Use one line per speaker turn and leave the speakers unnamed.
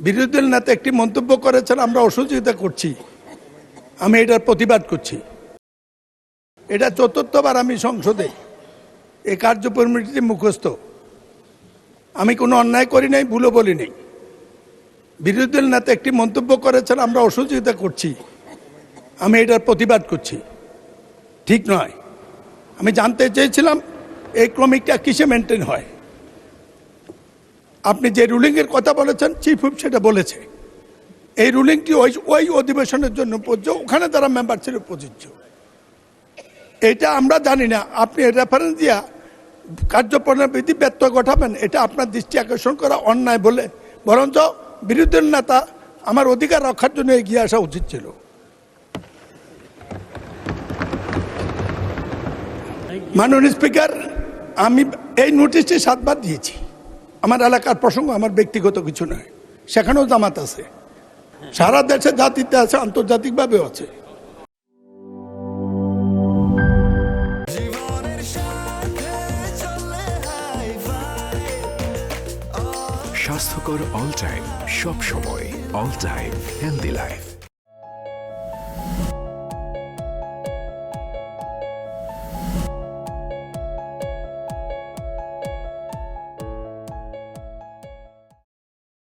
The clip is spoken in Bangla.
বিরোধী দল নেতা একটি মন্তব্য করেছেন, আমরা অসহযোগিতা করছি, আমি এটার প্রতিবাদ করছি। এটা চতুর্থবার আমি সংসদে এই কার্যক্রমটি মুখস্থ। আমি কোনো অন্যায় করি নাই, ভুলও বলি নাই। বিরোধী দল নেতা একটি মন্তব্য করেছেন, আমরা অসহযোগিতা করছি, আমি এটার প্রতিবাদ করছি। ঠিক নয়। আমি জানতে চেয়েছিলাম এই ক্রমিকটা কিসে মেনটেন হয়। আপনি যে রুলিংয়ের কথা বলেছেন, চিফ হুইপ সেটা বলেছে। এই রুলিংটি ওই অধিবেশনের জন্য প্রযোজ্য, ওখানে তারা মেম্বার ছিল প্রযোজ্য। এটা আমরা জানি না, আপনি রেফারেন্স দিয়া কার্যপ্রণালী ব্যত্যয় ঘটাবেন, এটা আপনার দৃষ্টি আকর্ষণ করা অন্যায় বলে, বরঞ্চ বিরোধী নেতা আমার অধিকার রক্ষার জন্য এগিয়ে আসা উচিত ছিল। মাননীয় স্পিকার, আমি এই নোটিশটি 7 বার দিয়েছি। আমার এলাকার প্রসঙ্গ, আমার ব্যক্তিগত কিছু নয়। সেখানেও জামাত আছে, সারা দেশে জাতিতে আছে, আন্তর্জাতিকভাবেও আছে।
স্বাস্থ্যকর অল টাইম, সব সময় অল টাইম হেলদি লাইফ।